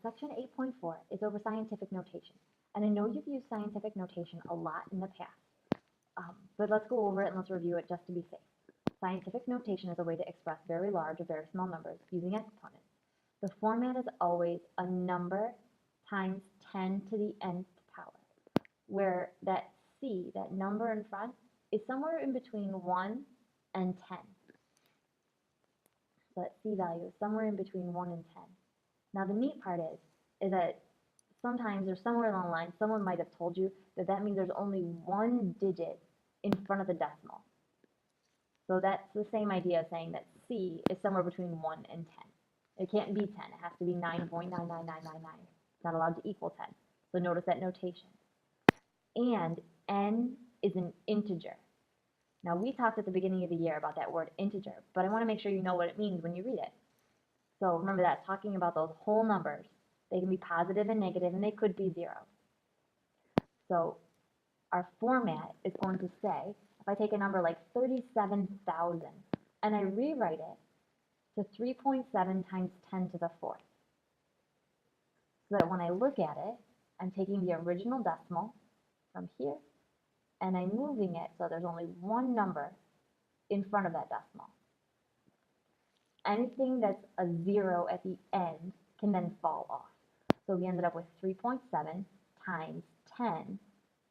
Section 8.4 is over scientific notation. And I know you've used scientific notation a lot in the past, but let's go over it and let's review it just to be safe. Scientific notation is a way to express very large or very small numbers using exponents. The format is always a number times 10 to the nth power, where that c, that number in front, is somewhere in between 1 and 10. So that c value is somewhere in between 1 and 10. Now the neat part is that sometimes or somewhere along the line, someone might have told you that that means there's only one digit in front of the decimal. So that's the same idea as saying that c is somewhere between 1 and 10. It can't be 10. It has to be 9.99999. It's not allowed to equal 10. So notice that notation. And n is an integer. Now we talked at the beginning of the year about that word integer, but I want to make sure you know what it means when you read it. So remember that, talking about those whole numbers. They can be positive and negative, and they could be zero. So our format is going to say, if I take a number like 37,000 and I rewrite it to 3.7 times 10 to the fourth, so that when I look at it, I'm taking the original decimal from here, and I'm moving it so there's only one number in front of that decimal. Anything that's a zero at the end can then fall off. So we ended up with 3.7 times 10.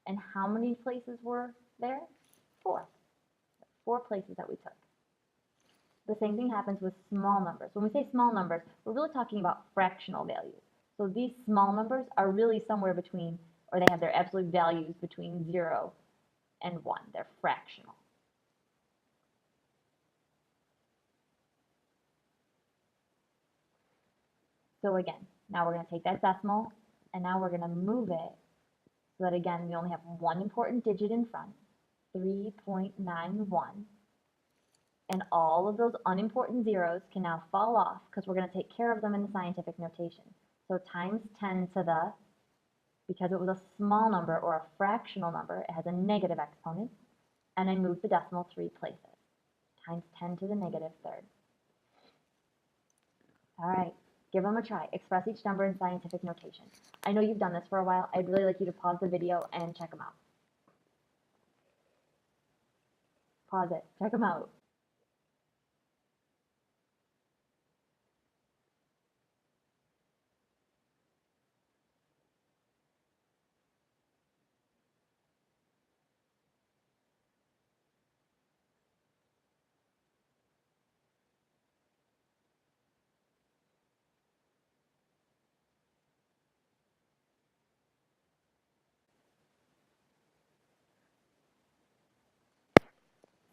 And how many places were there? 4. 4 places that we took. The same thing happens with small numbers. When we say small numbers, we're really talking about fractional values. So these small numbers are really somewhere between, or they have their absolute values between 0 and 1. They're fractional. So again, now we're going to take that decimal, and now we're going to move it so that, again, we only have one important digit in front, 3.91. And all of those unimportant zeros can now fall off because we're going to take care of them in the scientific notation. So times 10 to the, because it was a small number or a fractional number, it has a negative exponent, and I moved the decimal 3 places, times 10 to the negative third. All right. Give them a try. Express each number in scientific notation. I know you've done this for a while. I'd really like you to pause the video and check them out. Pause it. Check them out.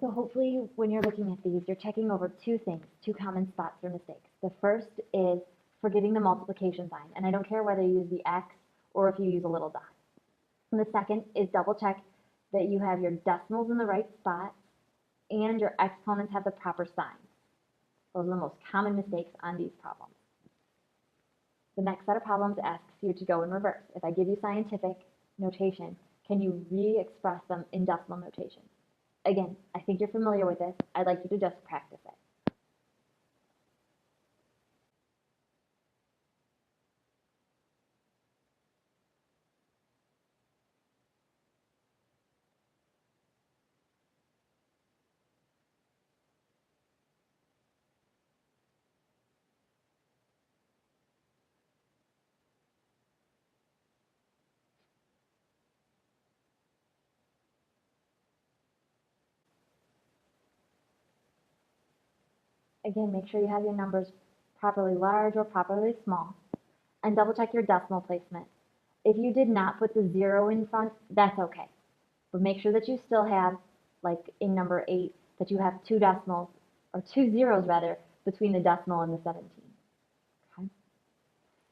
So hopefully when you're looking at these, you're checking over 2 things, 2 common spots for mistakes. The first is forgetting the multiplication sign, and I don't care whether you use the X or if you use a little dot. And the second is double check that you have your decimals in the right spot and your exponents have the proper signs. Those are the most common mistakes on these problems. The next set of problems asks you to go in reverse. If I give you scientific notation, can you re-express them in decimal notation? Again, I think you're familiar with this. I'd like you to just practice it. Again, make sure you have your numbers properly large or properly small, and double check your decimal placement. If you did not put the 0 in front, that's okay. But make sure that you still have, like in number 8, that you have 2 decimals, or 2 zeros rather, between the decimal and the 17. Okay?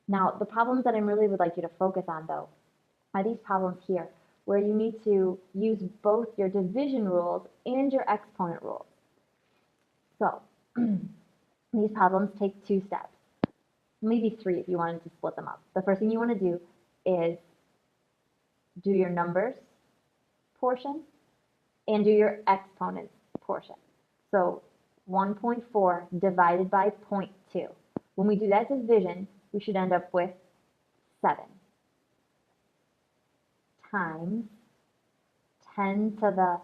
Now, the problems that I really would like you to focus on, though, are these problems here, where you need to use both your division rules and your exponent rules. So, these problems take 2 steps, maybe 3 if you wanted to split them up. The first thing you want to do is do your numbers portion and do your exponents portion. So 1.4 divided by 0.2. When we do that division, we should end up with 7 times 10 to the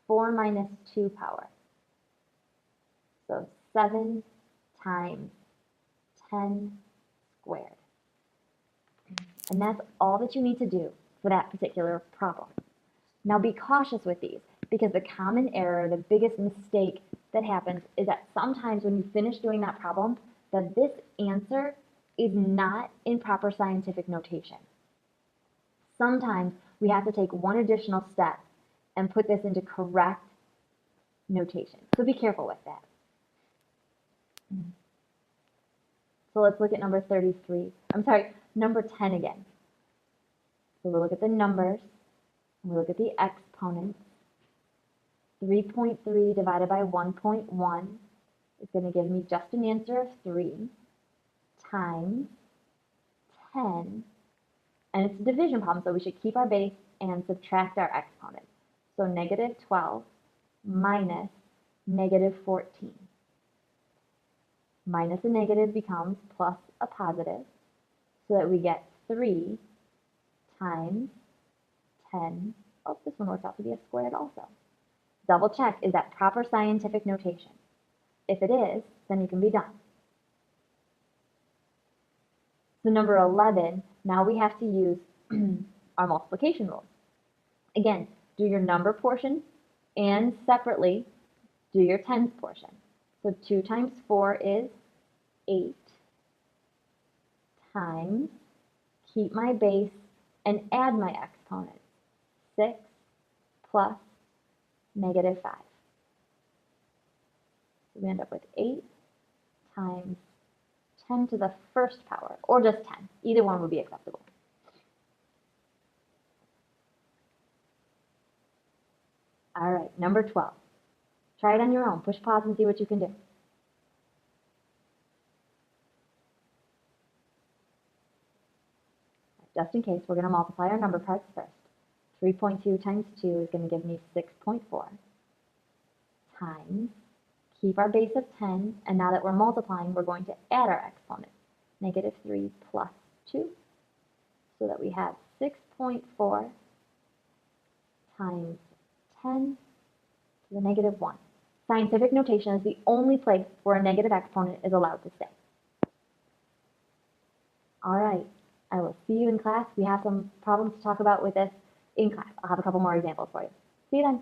4 minus 2 power. So 7 times 10 squared. And that's all that you need to do for that particular problem. Now be cautious with these, because the common error, the biggest mistake that happens is that sometimes when you finish doing that problem, that this answer is not in proper scientific notation. Sometimes we have to take one additional step and put this into correct notation. So be careful with that. So let's look at number 10 again. So we'll look at the numbers, and we'll look at the exponents. 3.3 divided by 1.1 is going to give me just an answer of 3 times 10, and it's a division problem, so we should keep our base and subtract our exponent. So negative 12 minus negative 14. Minus a negative becomes plus a positive, so that we get 3 times 10. Oh, this one works out to be a squared also. Double check, is that proper scientific notation? If it is, then you can be done. So number 11, now we have to use our multiplication rules. Again, do your number portion and separately do your tens portion. So 2 times 4 is 8 times, keep my base and add my exponent, 6 plus negative 5. So we end up with 8 times 10 to the first power, or just 10. Either one would be acceptable. All right, number 12. Try it on your own. Push pause and see what you can do. Just in case, we're going to multiply our number parts first. 3.2 times 2 is going to give me 6.4 times, keep our base of 10, and now that we're multiplying, we're going to add our exponent, negative 3 plus 2, so that we have 6.4 times 10 to the negative 1. Scientific notation is the only place where a negative exponent is allowed to stay. All right, I will see you in class. We have some problems to talk about with this in class. I'll have a couple more examples for you. See you then.